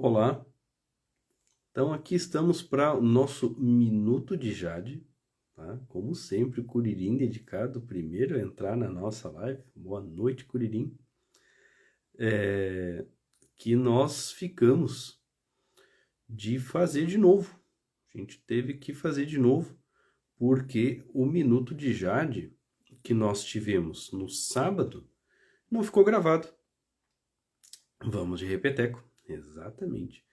Olá, então aqui estamos para o nosso Minuto de Jade, tá? Como sempre, o Curirim dedicado primeiro a entrar na nossa live. Boa noite, Curirim. Que nós ficamos de fazer de novo. A gente teve que fazer de novo, porque o Minuto de Jade que nós tivemos no sábado não ficou gravado. Vamos de repeteco, exatamente.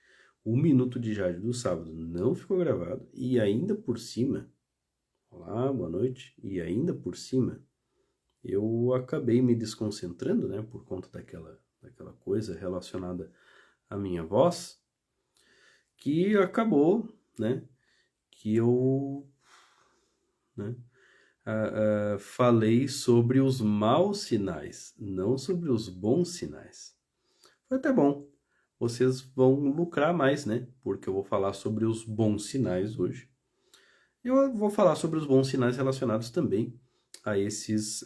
O Minuto de Jade do sábado não ficou gravado e ainda por cima, olá, boa noite, e ainda por cima, eu acabei me desconcentrando, né, por conta daquela coisa relacionada à minha voz, que acabou, né, que eu, né, falei sobre os maus sinais, não sobre os bons sinais. Foi até bom. Vocês vão lucrar mais, né? Porque eu vou falar sobre os bons sinais hoje. Eu vou falar sobre os bons sinais relacionados também a esses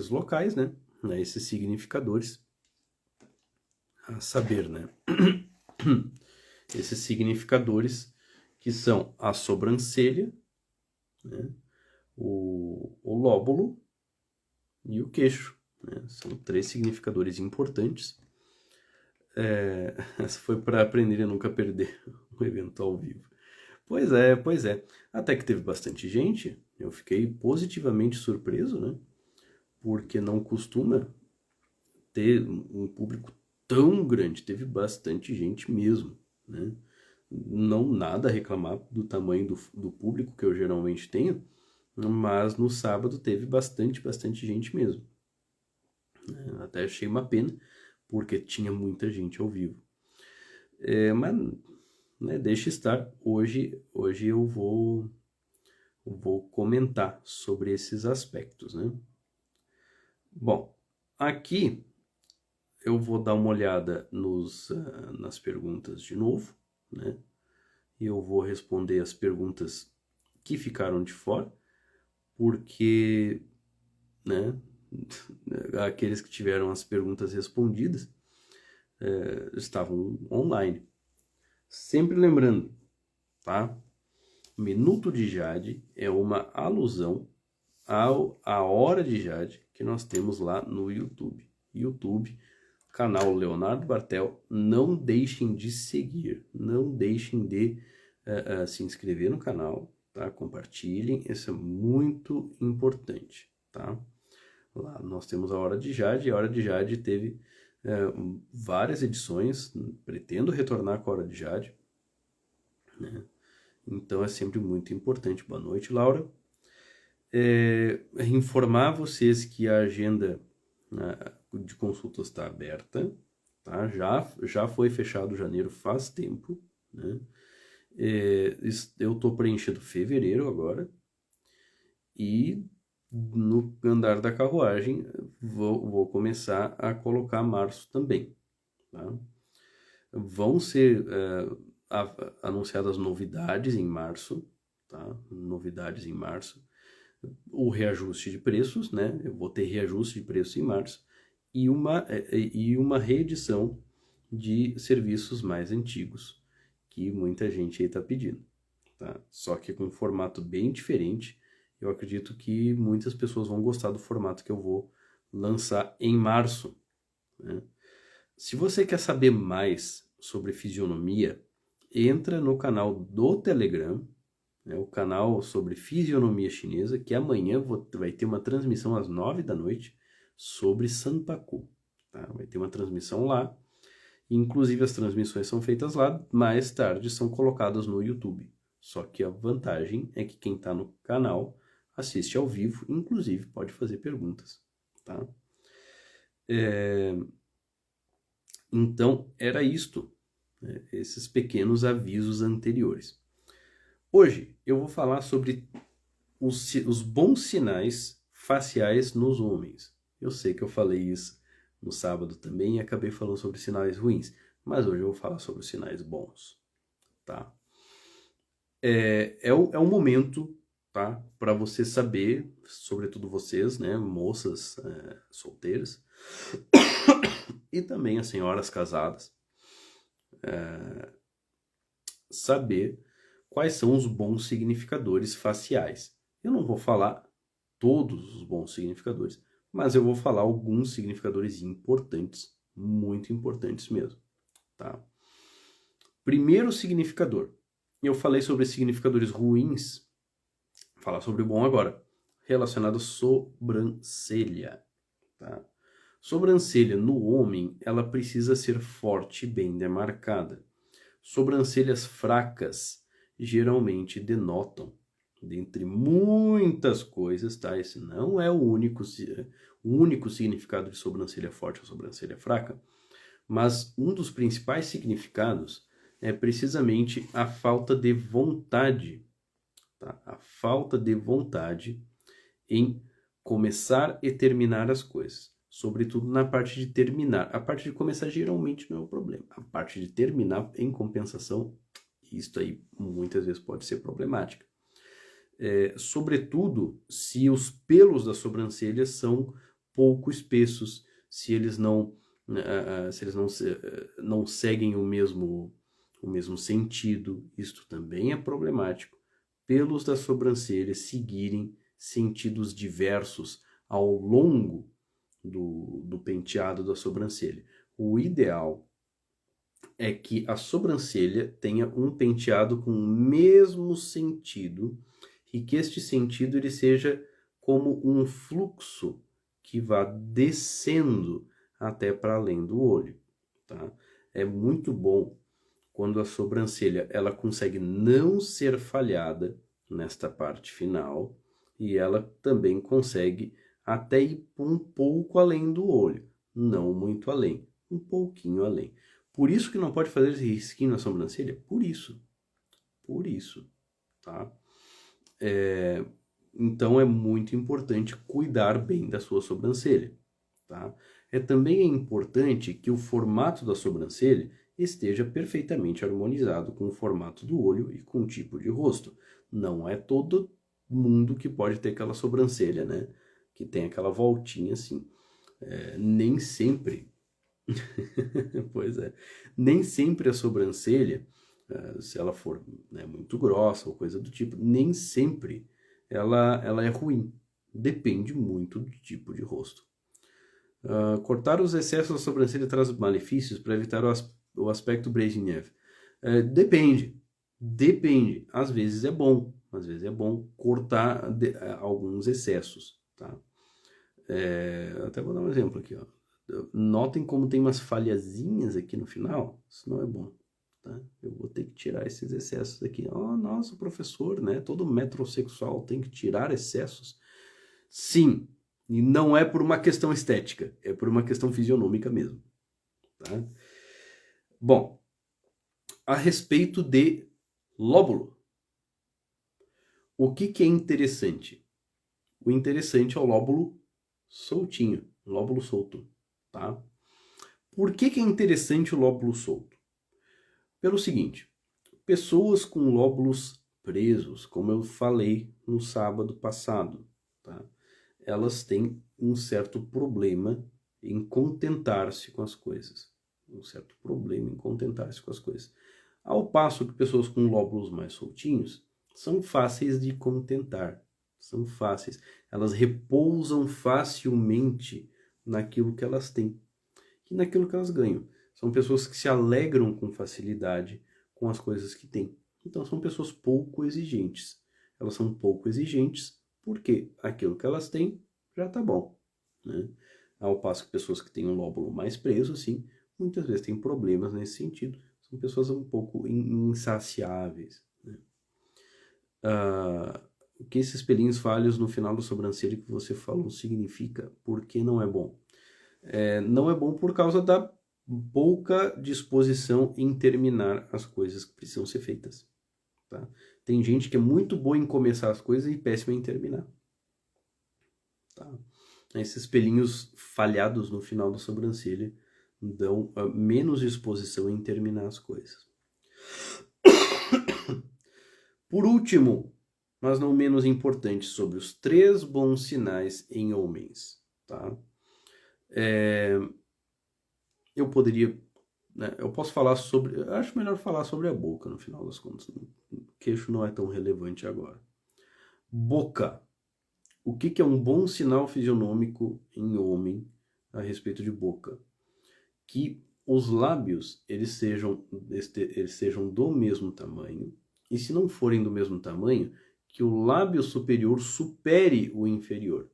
locais, né? A esses significadores. A saber, né? Esses significadores que são a sobrancelha, né? O lóbulo e o queixo. Né? São três significadores importantes. Essa foi para aprender a nunca perder um evento ao vivo. Pois é, pois é. Até que teve bastante gente. Eu fiquei positivamente surpreso, né? Porque não costuma ter um público tão grande. Teve bastante gente mesmo, né? Não nada a reclamar do tamanho do público que eu geralmente tenho, mas no sábado teve bastante gente mesmo. Até achei uma pena, porque tinha muita gente ao vivo. Mas, né, deixa estar. Hoje eu vou comentar sobre esses aspectos, né? Bom, aqui eu vou dar uma olhada nas perguntas de novo, né? E eu vou responder as perguntas que ficaram de fora, porque, né, aqueles que tiveram as perguntas respondidas estavam online. Sempre lembrando, tá? Minuto de Jade é uma alusão à Hora de Jade que nós temos lá no YouTube. YouTube, canal Leonardo Bartel. Não deixem de seguir, não deixem de se inscrever no canal, tá? Compartilhem, isso é muito importante, tá? Lá nós temos a Hora de Jade, e a Hora de Jade teve várias edições, pretendo retornar com a Hora de Jade, né? Então é sempre muito importante. Boa noite, Laura. Informar vocês que a agenda de consultas está aberta, tá? Já foi fechado janeiro faz tempo, né? Eu estou preenchendo fevereiro agora e no andar da carruagem vou começar a colocar março também, tá? Vão ser anunciadas novidades em março, tá? Novidades em março. O reajuste de preços, né? Eu vou ter reajuste de preços em março e uma reedição de serviços mais antigos que muita gente aí está pedindo, tá? Só que com um formato bem diferente. Eu acredito que muitas pessoas vão gostar do formato que eu vou lançar em março, né? Se você quer saber mais sobre fisionomia, entra no canal do Telegram, né, o canal sobre fisionomia chinesa, que amanhã vai ter uma transmissão às 9 da noite sobre Sanpaku. Tá? Vai ter uma transmissão lá. Inclusive as transmissões são feitas lá, mais tarde são colocadas no YouTube. Só que a vantagem é que quem está no canal assiste ao vivo, inclusive pode fazer perguntas. Tá? Então, era isto, né? Esses pequenos avisos anteriores. Hoje eu vou falar sobre os bons sinais faciais nos homens. Eu sei que eu falei isso no sábado também e acabei falando sobre sinais ruins, mas hoje eu vou falar sobre os sinais bons, tá? É um momento, tá, para você saber, sobretudo vocês, né, moças solteiras e também as senhoras casadas, saber quais são os bons significadores faciais. Eu não vou falar todos os bons significadores, mas eu vou falar alguns significadores importantes, muito importantes mesmo, tá? Primeiro significador. Eu falei sobre significadores ruins, vou falar sobre o bom agora, relacionado à sobrancelha, tá? Sobrancelha no homem, ela precisa ser forte e bem demarcada. Sobrancelhas fracas geralmente denotam, dentre muitas coisas, tá? Esse não é o único significado de sobrancelha forte ou sobrancelha fraca, mas um dos principais significados é precisamente a falta de vontade, tá? A falta de vontade em começar e terminar as coisas. Sobretudo na parte de terminar. A parte de começar geralmente não é o problema. A parte de terminar, em compensação, isso aí muitas vezes pode ser problemática. Sobretudo se os pelos das sobrancelhas são pouco espessos, se eles não seguem o mesmo sentido, isto também é problemático. Pelos das sobrancelhas seguirem sentidos diversos ao longo do penteado da sobrancelha. O ideal é que a sobrancelha tenha um penteado com o mesmo sentido e que este sentido ele seja como um fluxo que vá descendo até para além do olho, tá? É muito bom quando a sobrancelha ela consegue não ser falhada nesta parte final e ela também consegue até ir um pouco além do olho, não muito além, um pouquinho além. Por isso que não pode fazer esse risquinho na sobrancelha, por isso, tá? Então é muito importante cuidar bem da sua sobrancelha, tá? Também é importante que o formato da sobrancelha esteja perfeitamente harmonizado com o formato do olho e com o tipo de rosto. Não é todo mundo que pode ter aquela sobrancelha, né? Que tem aquela voltinha assim. Nem sempre, pois é, nem sempre a sobrancelha, se ela for, né, muito grossa ou coisa do tipo, nem sempre ela é ruim. Depende muito do tipo de rosto. Cortar os excessos da sobrancelha traz malefícios para evitar o aspecto Brezhnev. Depende. Às vezes é bom cortar alguns excessos, tá? Até vou dar um exemplo aqui, ó. Notem como tem umas falhazinhas aqui no final. Isso não é bom, tá? Eu vou ter que tirar esses excessos aqui. Oh, nossa, professor, né? Todo metrosexual tem que tirar excessos. Sim, e não é por uma questão estética, é por uma questão fisionômica mesmo, tá? Bom, a respeito de lóbulo, o que é interessante? O interessante é o lóbulo soltinho, lóbulo solto, tá? Por que é interessante o lóbulo solto? Pelo seguinte, pessoas com lóbulos presos, como eu falei no sábado passado, tá? Elas têm um certo problema em contentar-se com as coisas. Ao passo que pessoas com lóbulos mais soltinhos são fáceis de contentar. São fáceis. Elas repousam facilmente naquilo que elas têm e naquilo que elas ganham. São pessoas que se alegram com facilidade com as coisas que têm. Então são pessoas pouco exigentes. Elas são pouco exigentes porque aquilo que elas têm já está bom, né? Ao passo que pessoas que têm um lóbulo mais preso, assim, muitas vezes têm problemas nesse sentido. São pessoas um pouco insaciáveis, né? O que esses pelinhos falhos no final da sobrancelha que você falou significa? Por que não é bom? Não é bom por causa da pouca disposição em terminar as coisas que precisam ser feitas, tá? Tem gente que é muito boa em começar as coisas e péssima em terminar, tá? Esses pelinhos falhados no final da sobrancelha dão menos disposição em terminar as coisas. Por último, mas não menos importante, sobre os 3 bons sinais em homens, tá? Eu poderia né, eu posso falar sobre... Eu acho melhor falar sobre a boca, no final das contas. O queixo não é tão relevante agora. Boca. O que é um bom sinal fisionômico em homem a respeito de boca? Que os lábios eles sejam do mesmo tamanho, e se não forem do mesmo tamanho, que o lábio superior supere o inferior.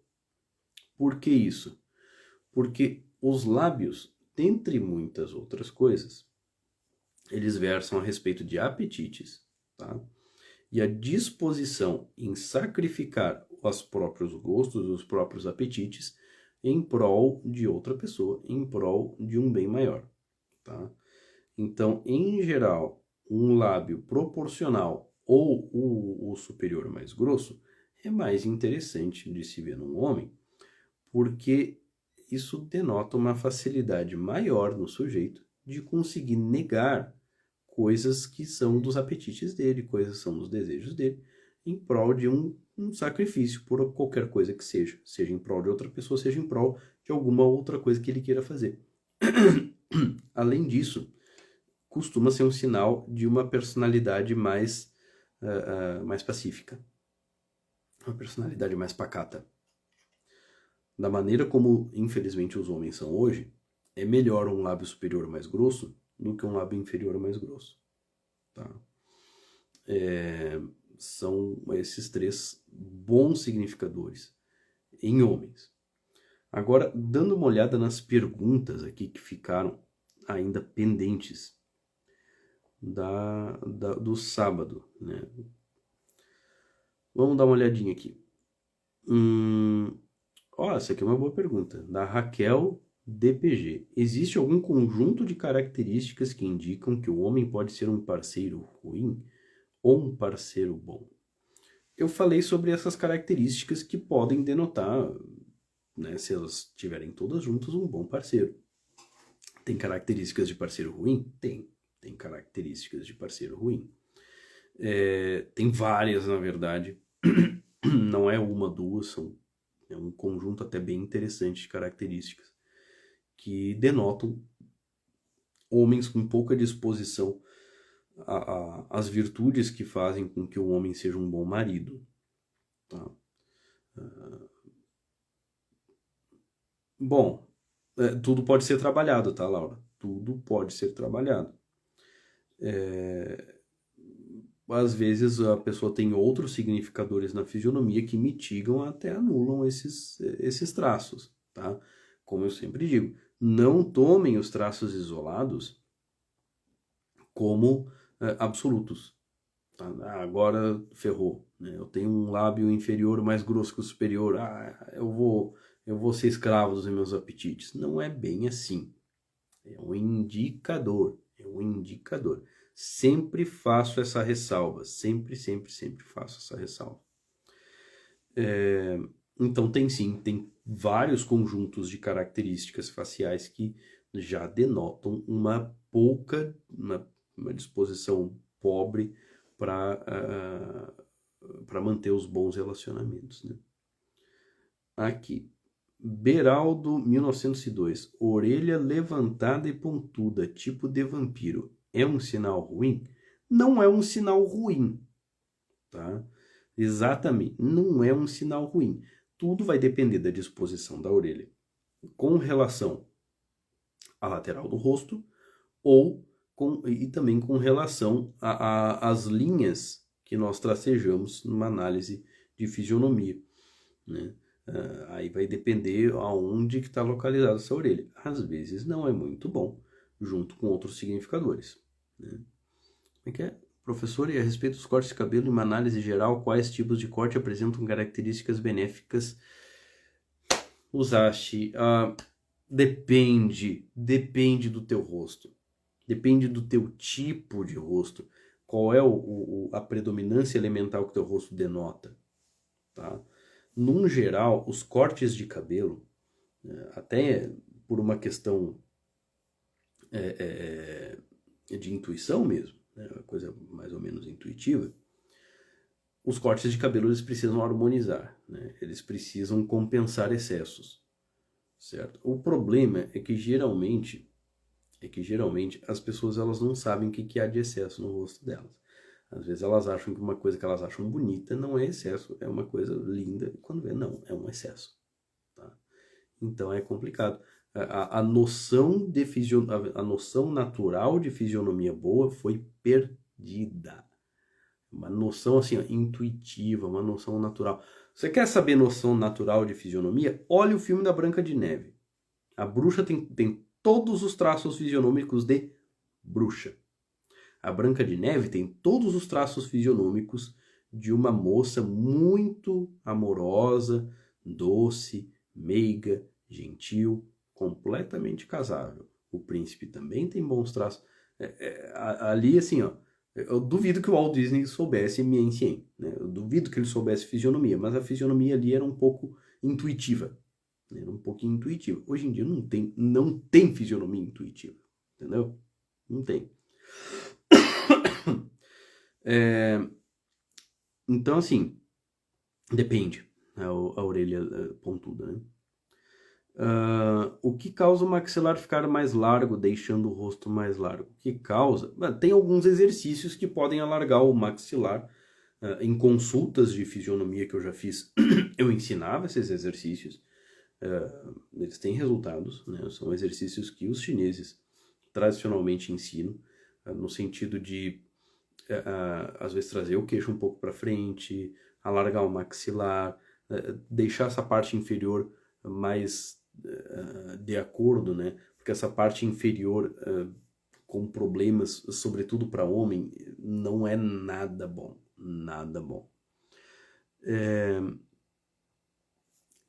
Por que isso? Porque os lábios, dentre muitas outras coisas, eles versam a respeito de apetites, tá? E a disposição em sacrificar os próprios gostos, os próprios apetites, em prol de outra pessoa, em prol de um bem maior, tá? Então, em geral, um lábio proporcional ou o superior mais grosso é mais interessante de se ver num homem, porque isso denota uma facilidade maior no sujeito de conseguir negar coisas que são dos apetites dele, coisas que são dos desejos dele, em prol de um sacrifício por qualquer coisa que seja em prol de outra pessoa, seja em prol de alguma outra coisa que ele queira fazer. Além disso, costuma ser um sinal de uma personalidade mais pacífica, uma personalidade mais pacata. Da maneira como, infelizmente, os homens são hoje, é melhor um lábio superior mais grosso do que um lábio inferior mais grosso. Tá? São esses três bons significadores em homens. Agora, dando uma olhada nas perguntas aqui que ficaram ainda pendentes do sábado, né? Vamos dar uma olhadinha aqui. Essa aqui é uma boa pergunta, da Raquel DPG. Existe algum conjunto de características que indicam que o homem pode ser um parceiro ruim ou um parceiro bom? Eu falei sobre essas características que podem denotar, né, se elas estiverem todas juntas, um bom parceiro. Tem características de parceiro ruim? Tem características de parceiro ruim. Tem várias, na verdade. Não é uma, duas, é um conjunto até bem interessante de características que denotam homens com pouca disposição às virtudes que fazem com que o homem seja um bom marido. Tá? Bom, tudo pode ser trabalhado, tá, Laura? Tudo pode ser trabalhado. Às vezes a pessoa tem outros significadores na fisionomia que mitigam até anulam esses traços, tá? Como eu sempre digo, não tomem os traços isolados como absolutos. Tá? Agora ferrou, né? Eu tenho um lábio inferior mais grosso que o superior, eu vou ser escravo dos meus apetites. Não é bem assim. É um indicador, Sempre faço essa ressalva, sempre faço essa ressalva. Então tem vários conjuntos de características faciais que já denotam uma disposição pobre para manter os bons relacionamentos, né? Aqui, Beraldo 1902, orelha levantada e pontuda, tipo de vampiro, é um sinal ruim? Não é um sinal ruim, tá? Exatamente, não é um sinal ruim. Tudo vai depender da disposição da orelha com relação à lateral do rosto e também com relação às linhas que nós tracejamos numa análise de fisionomia, né? Aí vai depender aonde que está localizada essa orelha. Às vezes não é muito bom, junto com outros significadores, né? Como é que é? Professor, e a respeito dos cortes de cabelo, em uma análise geral, quais tipos de corte apresentam características benéficas? Usaste, depende do teu rosto, depende do teu tipo de rosto, qual é a predominância elemental que teu rosto denota, tá? Num geral, os cortes de cabelo, até por uma questão de intuição mesmo, né, uma coisa mais ou menos intuitiva, os cortes de cabelo eles precisam harmonizar, né? Eles precisam compensar excessos, certo? O problema é que geralmente é que geralmente as pessoas elas não sabem o que há de excesso no rosto delas. Às vezes elas acham que uma coisa que elas acham bonita não é excesso, é uma coisa linda, e quando vê, não, é um excesso. Tá? Então é complicado. A noção de a noção natural de fisionomia boa foi perdida. Uma noção assim, ó, intuitiva, uma noção natural. Você quer saber noção natural de fisionomia? Olha o filme da Branca de Neve. A bruxa tem todos os traços fisionômicos de bruxa. A Branca de Neve tem todos os traços fisionômicos de uma moça muito amorosa, doce, meiga, gentil, completamente casável. O príncipe também tem bons traços. Ali, assim, ó, eu duvido que o Walt Disney soubesse Mian-Chien, né? Eu duvido que ele soubesse fisionomia, mas a fisionomia ali era um pouco intuitiva. Era um pouquinho intuitiva. Hoje em dia não tem fisionomia intuitiva, entendeu? Não tem. Então, assim, depende a orelha pontuda, né? O que causa o maxilar ficar mais largo, deixando o rosto mais largo? O que causa? Tem alguns exercícios que podem alargar o maxilar. Em consultas de fisionomia que eu já fiz, eu ensinava esses exercícios. Eles têm resultados, né? São exercícios que os chineses tradicionalmente ensinam, no sentido de às vezes trazer o queixo um pouco para frente, alargar o maxilar, deixar essa parte inferior mais de acordo, né? Porque essa parte inferior com problemas, sobretudo para homem, não é nada bom, nada bom.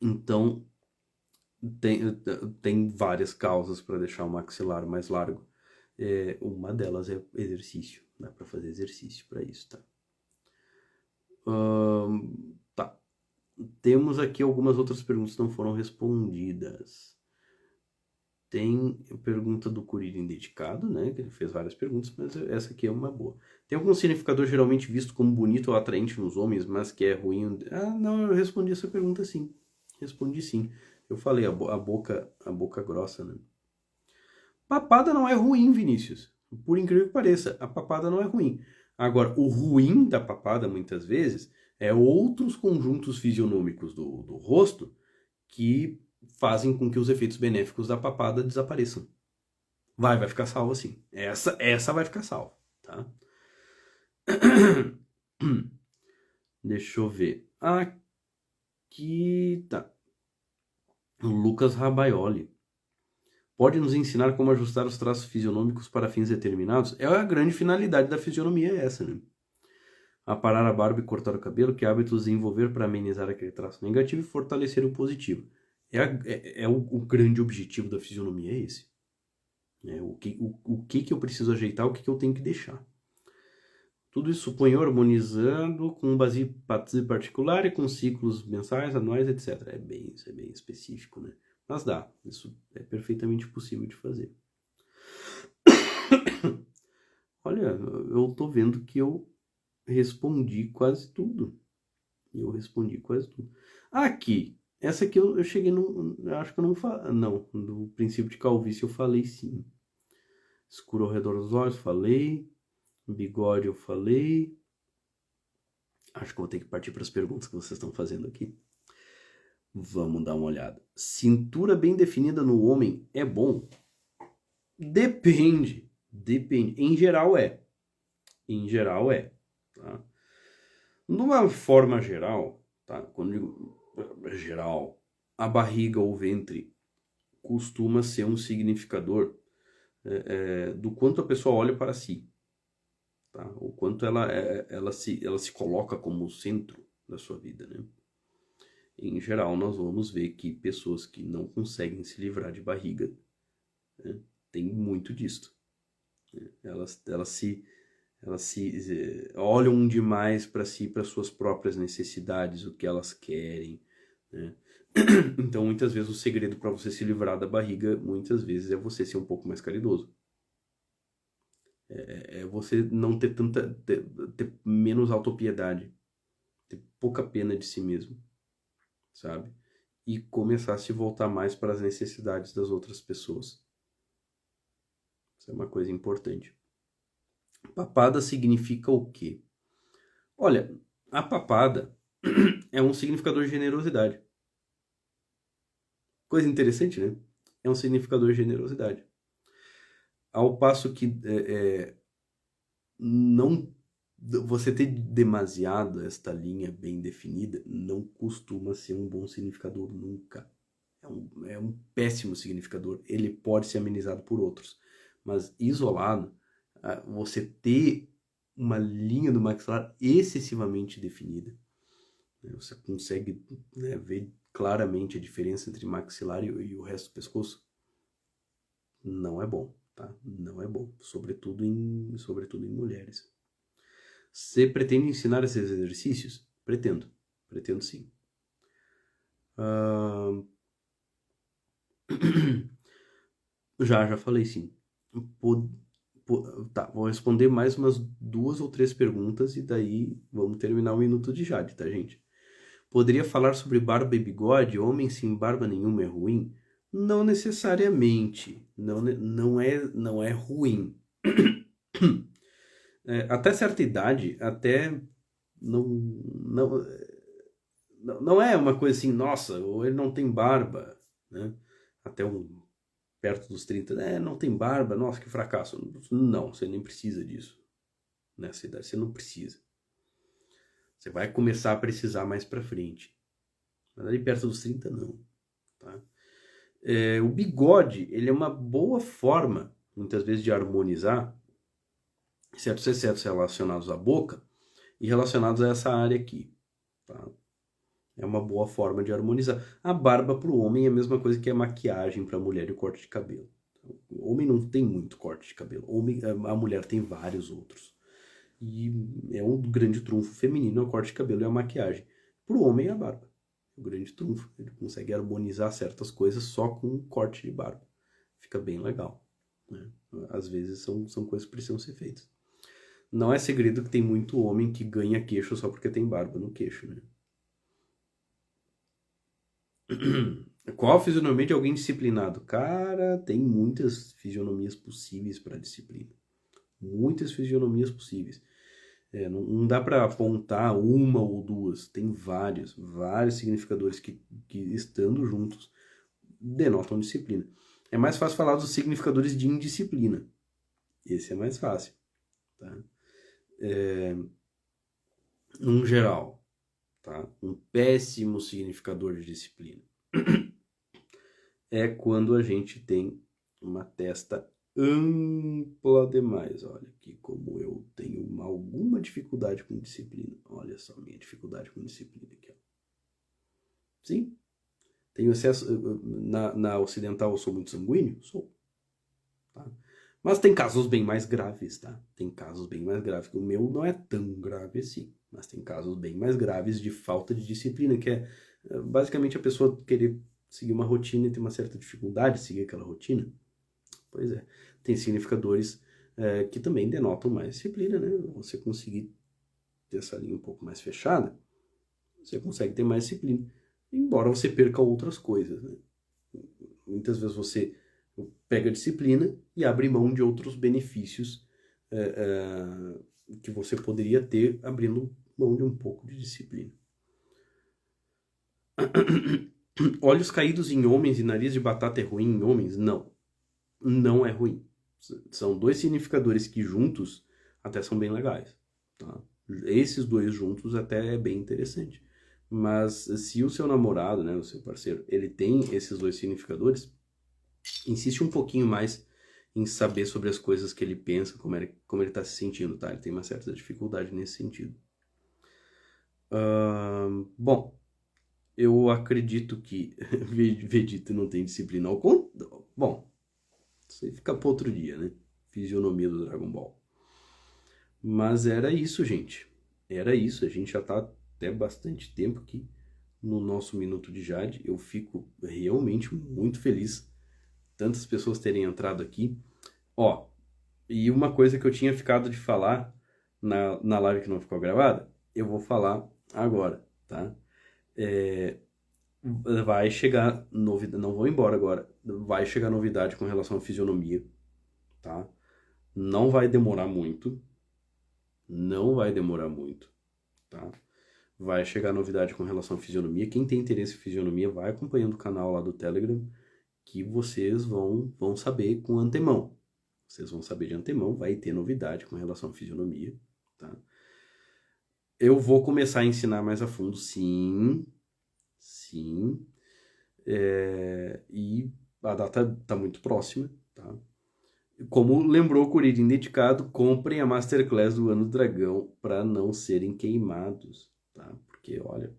Então, tem várias causas para deixar o maxilar mais largo. Uma delas é exercício. Dá para fazer exercício para isso, tá? Tá. Temos aqui algumas outras perguntas que não foram respondidas. Tem pergunta do Curirim Dedicado, né? Que ele fez várias perguntas, mas essa aqui é uma boa. Tem algum significador geralmente visto como bonito ou atraente nos homens, mas que é ruim? Não, eu respondi essa pergunta sim. Respondi sim. Eu falei a boca grossa, né? Papada não é ruim, Vinícius. Por incrível que pareça, a papada não é ruim. Agora, o ruim da papada, muitas vezes, é outros conjuntos fisionômicos do rosto que fazem com que os efeitos benéficos da papada desapareçam. Vai ficar salvo assim. Essa vai ficar salva, tá? Deixa eu ver. Aqui tá. O Lucas Rabaioli. Pode nos ensinar como ajustar os traços fisionômicos para fins determinados? É a grande finalidade da fisionomia, é essa, né? Aparar a barba e cortar o cabelo, que hábitos desenvolver para amenizar aquele traço negativo e fortalecer o positivo. O grande objetivo da fisionomia é esse. O que eu preciso ajeitar, o que eu tenho que deixar. Tudo isso supõe harmonizando com base particular e com ciclos mensais, anuais, etc. Isso é bem específico, né? Mas dá, isso é perfeitamente possível de fazer. Olha, eu tô vendo que eu respondi quase tudo. Aqui, essa aqui eu cheguei no. Acho que eu não falei. Não, do princípio de calvície eu falei sim. Escuro ao redor dos olhos, falei. Bigode eu falei. Acho que eu vou ter que partir para as perguntas que vocês estão fazendo aqui. Vamos dar uma olhada. Cintura bem definida no homem é bom? Depende. Em geral é. Tá? Numa forma geral, tá? Quando digo geral, a barriga ou o ventre costuma ser um significador do quanto a pessoa olha para si. Tá? O quanto ela se coloca como o centro da sua vida, né? Em geral, nós vamos ver que pessoas que não conseguem se livrar de barriga, né, tem muito disto. Elas se olham demais para si, para suas próprias necessidades, o que elas querem, né? Então, muitas vezes, o segredo para você se livrar da barriga, muitas vezes, é você ser um pouco mais caridoso. É você não ter ter menos autopiedade, ter pouca pena de si mesmo, sabe? E começar a se voltar mais para as necessidades das outras pessoas. Isso é uma coisa importante. Papada significa o quê? Olha, a papada é um significador de generosidade. Coisa interessante, né? É um significador de generosidade. Ao passo que não você ter demasiado esta linha bem definida não costuma ser um bom significador nunca. É um péssimo significador. Ele pode ser amenizado por outros. Mas isolado, você ter uma linha do maxilar excessivamente definida, né, você consegue, né, ver claramente a diferença entre maxilar e o resto do pescoço. Não é bom, tá? Não é bom. Sobretudo em mulheres. Você pretende ensinar esses exercícios? Pretendo. Pretendo sim. Já falei sim. Tá, vou responder mais umas 2 ou 3 perguntas e daí vamos terminar o minuto de Jade, tá, gente? Poderia falar sobre barba e bigode? Homem sem barba nenhuma é ruim? Não necessariamente. Não é ruim. Até certa idade, até não, não, não é uma coisa assim, nossa, ou ele não tem barba, né? Até perto dos 30, não tem barba, nossa, que fracasso. Não, você nem precisa disso. Nessa idade, você não precisa. Você vai começar a precisar mais pra frente. Mas ali perto dos 30, não. Tá? O bigode, ele é uma boa forma, muitas vezes, de harmonizar certos excessos relacionados à boca e relacionados a essa área aqui. Tá? É uma boa forma de harmonizar. A barba para o homem é a mesma coisa que a maquiagem para a mulher e o corte de cabelo. O homem não tem muito corte de cabelo. A mulher tem vários outros. E é um grande trunfo feminino, é o corte de cabelo e a maquiagem. Para o homem é a barba. O grande trunfo. Ele consegue harmonizar certas coisas só com um corte de barba. Fica bem legal. Né? Às vezes são coisas que precisam ser feitas. Não é segredo que tem muito homem que ganha queixo só porque tem barba no queixo, né? Qual a fisionomia de alguém disciplinado? Cara, tem muitas fisionomias possíveis para disciplina. Muitas fisionomias possíveis. Não dá para apontar uma ou duas. Tem vários significadores que estando juntos denotam disciplina. É mais fácil falar dos significadores de indisciplina. Esse é mais fácil. Tá? Num geral, tá? Um péssimo significador de disciplina é quando a gente tem uma testa ampla demais. Olha aqui como eu tenho alguma dificuldade com disciplina. Olha só minha dificuldade com disciplina aqui. Ó. Sim, tenho excesso. Na ocidental eu sou muito sanguíneo? Sou. Tá? Mas tem casos bem mais graves, tá? Tem casos bem mais graves. O meu não é tão grave assim. Mas tem casos bem mais graves de falta de disciplina, que é basicamente a pessoa querer seguir uma rotina e ter uma certa dificuldade de seguir aquela rotina. Pois é. Tem significadores que também denotam mais disciplina, né? Você conseguir ter essa linha um pouco mais fechada, você consegue ter mais disciplina. Embora você perca outras coisas, né? Muitas vezes você pega a disciplina e abre mão de outros benefícios que você poderia ter abrindo mão de um pouco de disciplina. Olhos caídos em homens e nariz de batata é ruim em homens? Não. Não é ruim. São 2 significadores que juntos até são bem legais. Tá? Esses 2 juntos até é bem interessante. Mas se o seu namorado, né, o seu parceiro, ele tem esses 2 significadores, insiste um pouquinho mais em saber sobre as coisas que ele pensa, como ele está se sentindo, tá? Ele tem uma certa dificuldade nesse sentido. Bom, eu acredito que Vegeta não tem disciplina. Bom, isso aí fica para outro dia, né? Fisionomia do Dragon Ball. Mas era isso, gente. Era isso. A gente já tá até bastante tempo aqui no nosso Minuto de Jade. Eu fico realmente muito feliz tantas pessoas terem entrado aqui. Ó, e uma coisa que eu tinha ficado de falar na live que não ficou gravada, eu vou falar agora, tá? Vai chegar novidade, não vou embora agora, vai chegar novidade com relação à fisionomia, tá? Não vai demorar muito. Não vai demorar muito, tá? Vai chegar novidade com relação à fisionomia. Quem tem interesse em fisionomia, vai acompanhando o canal lá do Telegram, que vocês vão saber com antemão. Vocês vão saber de antemão, vai ter novidade com relação à fisionomia, tá? Eu vou começar a ensinar mais a fundo, sim. Sim. E a data está muito próxima, tá? Como lembrou o Kuririn Dedicado, comprem a Masterclass do Ano do Dragão para não serem queimados, tá? Porque, olha,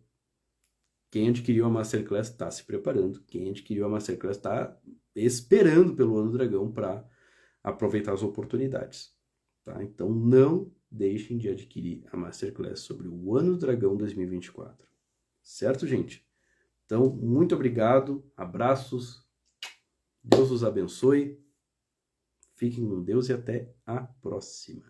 quem adquiriu a Masterclass está se preparando, quem adquiriu a Masterclass está esperando pelo Ano do Dragão para aproveitar as oportunidades, tá? Então, não deixem de adquirir a Masterclass sobre o Ano do Dragão 2024. Certo, gente? Então, muito obrigado, abraços, Deus os abençoe, fiquem com Deus e até a próxima.